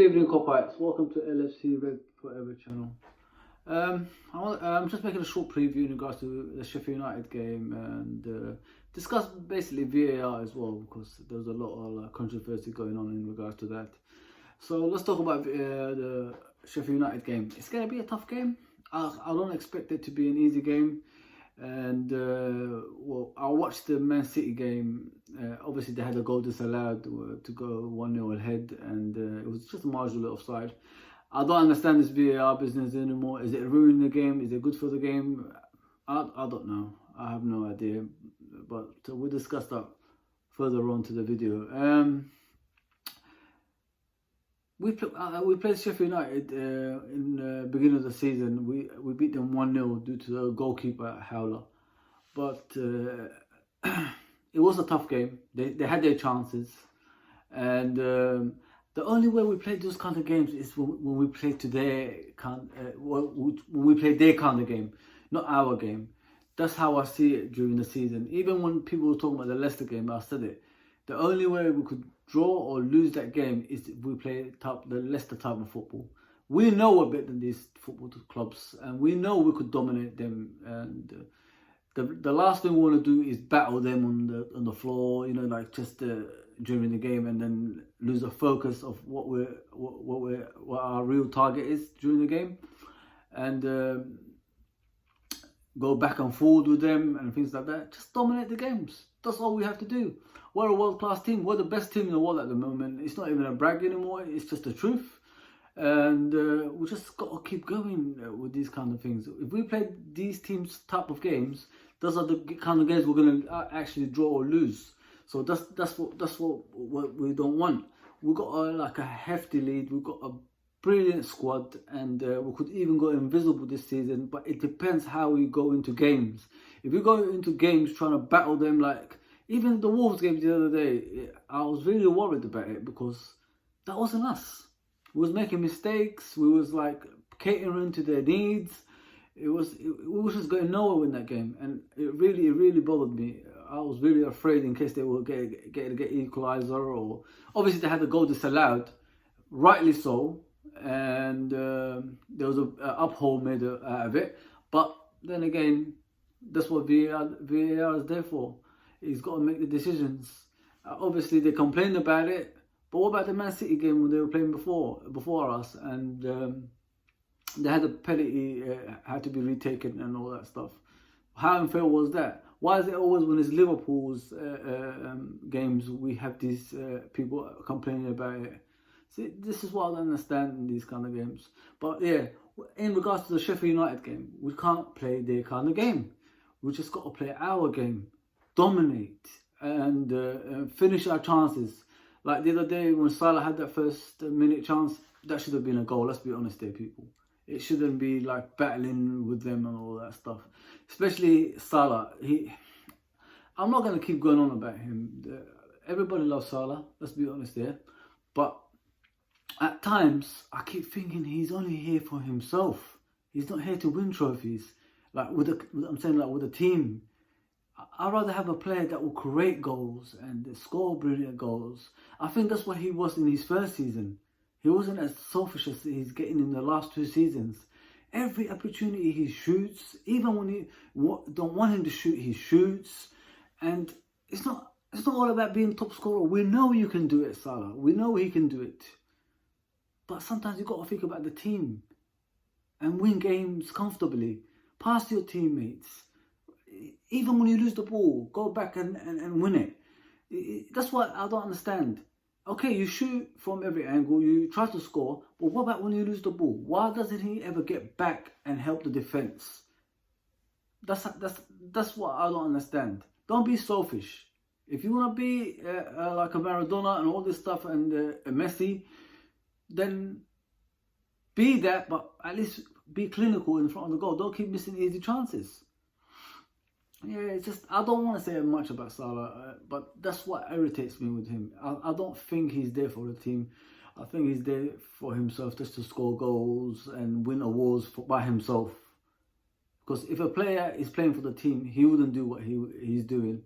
evening, Copites. Welcome to LFC Red Forever channel. I'm just making a short preview in regards to the Sheffield United game and discuss basically VAR as well, because there's a lot of controversy going on in regards to that. So let's talk about the Sheffield United game. It's going to be a tough game. I don't expect it to be an easy game. And well, I watched the Man City game. Obviously, they had a goal disallowed to go 1-0 ahead, and it was just a marginal offside. I don't understand this VAR business anymore. Is it ruining the game? Is it good for the game? I don't know. I have no idea. But we'll discuss that further on to the video. We played Sheffield United in the beginning of the season. We beat them 1-0 due to the goalkeeper Howler. But it was a tough game. They had their chances. And the only way we play those kind of games is when we play when we play their kind of game, not our game. That's how I see it during the season. Even when people were talking about the Leicester game, I said it. The only way we could draw or lose that game is if we play the Leicester type of football. We know we're better than these football clubs, and we know we could dominate them. And the last thing we want to do is battle them on the floor, you know, like just during the game, and then lose the focus of what our real target is during the game, and go back and forward with them and things like that. Just dominate the games. That's all we have to do. We're a world-class team. We're the best team in the world at the moment. It's not even a brag anymore. It's just the truth. And we just got to keep going with these kind of things. If we play these teams type of games, those are the kind of games we're going to actually draw or lose. So that's what we don't want. We've got a hefty lead. We've got a brilliant squad, and we could even go invisible this season. But it depends how we go into games. If we go into games trying to battle them, like even the Wolves game the other day, I was really worried about it because that wasn't us. We was making mistakes. We was like catering to their needs. We was just going nowhere in that game, and it really bothered me. I was really afraid in case they will get equaliser, or obviously they had the goal disallowed, rightly so, and there was an uphold made out of it. But then again, that's what VAR is there for. He's got to make the decisions. Obviously, they complained about it, but what about the Man City game when they were playing before us, and they had a penalty had to be retaken and all that stuff? How unfair was that? Why is it always when it's Liverpool's games we have these people complaining about it? See, this is what I don't understand in these kind of games. But yeah, in regards to the Sheffield United game, we can't play their kind of game. We just got to play our game, dominate, and finish our chances. Like the other day when Salah had that first minute chance, that should have been a goal. Let's be honest there, people. It shouldn't be like battling with them and all that stuff. Especially Salah. I'm not going to keep going on about him. Everybody loves Salah. Let's be honest there. But at times, I keep thinking he's only here for himself. He's not here to win trophies. Like with a team. I'd rather have a player that will create goals and score brilliant goals. I think that's what he was in his first season. He wasn't as selfish as he's getting in the last 2 seasons. Every opportunity he shoots, even when you don't want him to shoot, he shoots. And it's not all about being top scorer. We know you can do it, Salah. We know he can do it. But sometimes you've got to think about the team and win games comfortably. Pass your teammates. Even when you lose the ball, go back and win it. That's what I don't understand. Okay, you shoot from every angle, you try to score, but what about when you lose the ball? Why doesn't he ever get back and help the defense? That's what I don't understand. Don't be selfish. If you want to be like a Maradona and all this stuff and a Messi, then be that, but at least be clinical in front of the goal. Don't keep missing easy chances. Yeah, it's just, I don't want to say much about Salah, but that's what irritates me with him. I don't think he's there for the team. I think he's there for himself, just to score goals and win awards by himself. Because if a player is playing for the team, he wouldn't do what he's doing.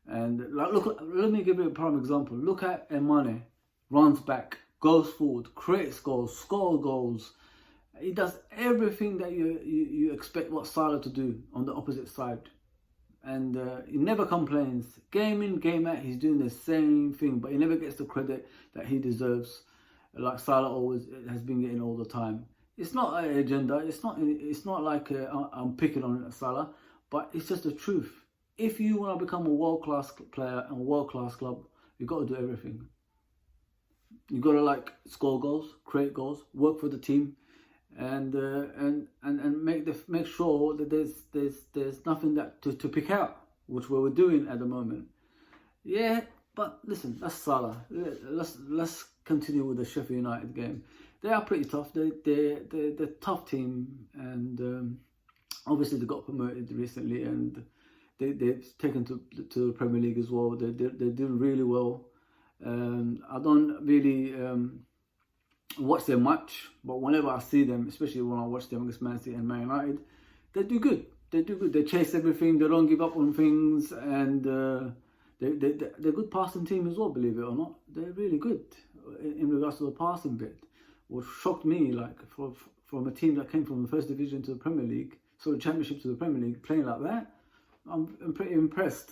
And like, look, let me give you a prime example. Look at Mane, runs back goes forward, creates goals, scores goals. He does everything that you expect what Salah to do on the opposite side. And he never complains. Game in, game out, he's doing the same thing, but he never gets the credit that he deserves, like Salah always has been getting all the time. It's not an agenda. It's not like I'm picking on Salah, but it's just the truth. If you want to become a world-class player and a world-class club, you've got to do everything. You've got to like score goals, create goals, work for the team, and make sure that there's nothing that to pick out, which we're doing at the moment. Yeah, but listen, that's Salah. Let's continue with the Sheffield United game. They are pretty tough. They're a tough team, and obviously they got promoted recently, and they've taken to the Premier League as well. They're doing really well. I don't really watch them much, but whenever I see them, especially when I watch them against Man City and Man United, they do good. They do good. They chase everything. They don't give up on things, and they're a good passing team as well. Believe it or not, they're really good in regards to the passing bit. What shocked me, like from a team that came from the first division to the Premier League, so the Championship to the Premier League, playing like that, I'm pretty impressed.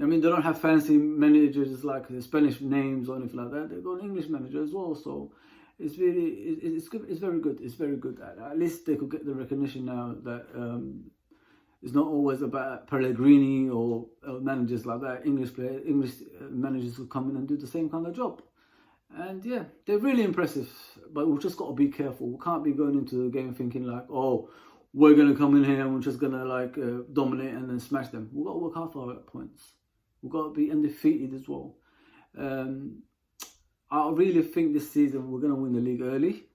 I mean, they don't have fancy managers like the Spanish names or anything like that. They've got an English manager as well, so it's really it's good. It's very good. It's very good. At least they could get the recognition now that it's not always about Pellegrini or managers like that. English managers who come in and do the same kind of job. And yeah, they're really impressive. But we've just got to be careful. We can't be going into the game thinking like, oh, we're going to come in here and we're just going to like dominate and then smash them. We've got to work hard for our points. We've got to be undefeated as well. I really think this season we're going to win the league early.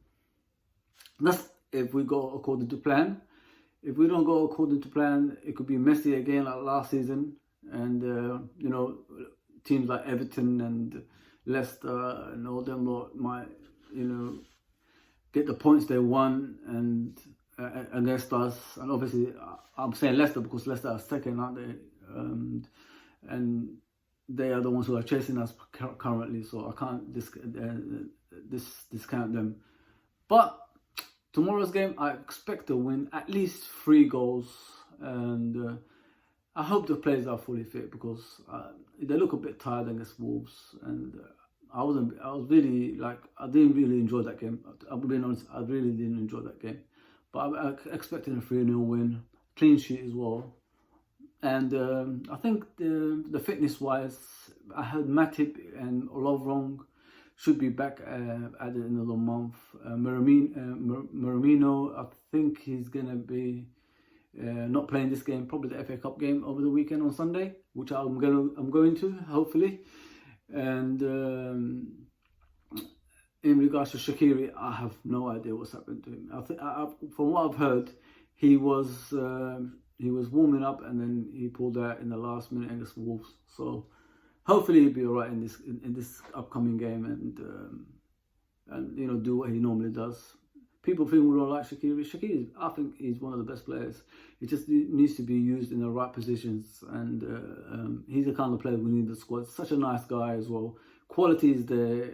That's if we go according to plan. If we don't go according to plan, it could be messy again like last season. And, you know, teams like Everton and Leicester and all them lot might, you know, get the points they won and against us. And obviously, I'm saying Leicester because Leicester are second, aren't they? And they are the ones who are chasing us currently, so I can't discount them. But tomorrow's game, I expect to win at least 3 goals, and I hope the players are fully fit because they look a bit tired against Wolves, and I was really like, I didn't really enjoy that game. I'm being honest, I really didn't enjoy that game. But I'm expecting a 3-0 win, clean sheet as well. And I think the fitness-wise, I heard Matip and Lovren should be back at the end of the month. Maramino, I think he's going to be not playing this game, probably the FA Cup game over the weekend on Sunday, which I'm going to, hopefully. And in regards to Shaqiri, I have no idea what's happened to him. From what I've heard, he was warming up and then he pulled out in the last minute against Wolves. So hopefully he'll be alright in this upcoming game and you know, do what he normally does. People think we don't like Shaqiri. Shaqiri, I think he's one of the best players. He just needs to be used in the right positions, and he's the kind of player we need in the squad. Such a nice guy as well. Quality is there.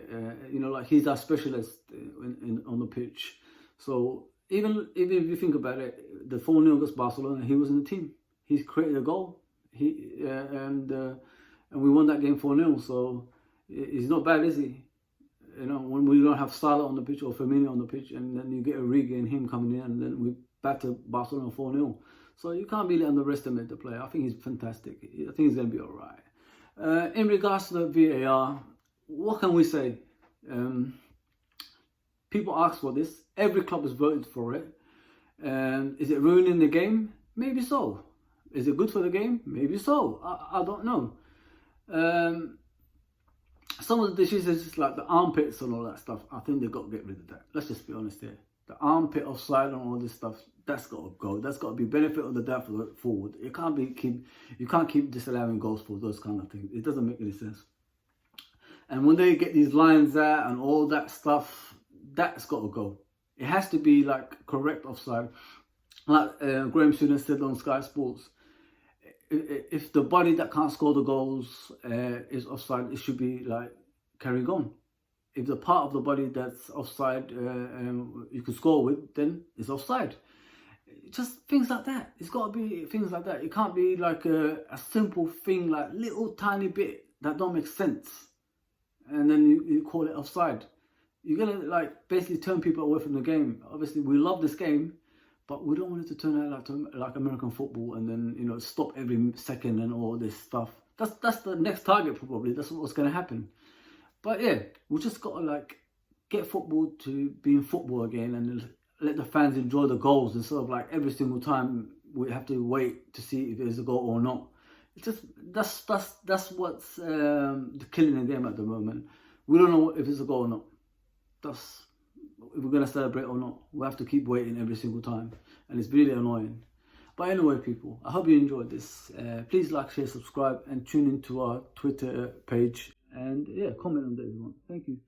You know, like he's our specialist on the pitch. So even if you think about it, the 4-0 against Barcelona, he was in the team. He's created a goal. And we won that game 4-0. So he's not bad, is he? You know, when we don't have Salah on the pitch or Firmino on the pitch, and then you get Origi and him coming in, and then we batter Barcelona 4-0. So you can't really underestimate the player. I think he's fantastic. I think he's going to be all right. In regards to the VAR, what can we say? People ask for this. Every club has voted for it. Is it ruining the game? Maybe so. Is it good for the game? Maybe so. I don't know. Some of the decisions, like the armpits and all that stuff, I think they've got to get rid of that. Let's just be honest here. The armpit offside and all this stuff, that's got to go. That's got to be benefit of the doubt forward. You can't keep disallowing goals for those kind of things. It doesn't make any sense. And when they get these lines out and all that stuff, that's got to go. It has to be like correct offside. Like Graham Souness said on Sky Sports, if the body that can't score the goals is offside, it should be like carried on. if the part of the body that's offside you can score with, then it's offside. Just things like that. It's got to be things like that. It can't be like a simple thing, like little tiny bit that don't make sense, and then you call it offside. You're gonna like basically turn people away from the game. Obviously, we love this game, but we don't want it to turn out like American football, and then, you know, stop every second and all this stuff. That's the next target probably. That's what's gonna happen. But yeah, we just gotta like get football to being football again, and let the fans enjoy the goals instead of like every single time we have to wait to see if there's a goal or not. It's just that's what's killing the game at the moment. We don't know if it's a goal or not. That's if we're gonna celebrate or not. We have to keep waiting every single time, and it's really annoying. But anyway, people, I hope you enjoyed this. Please like, share, subscribe, and tune into our Twitter page. And yeah, comment on that if you want. Thank you.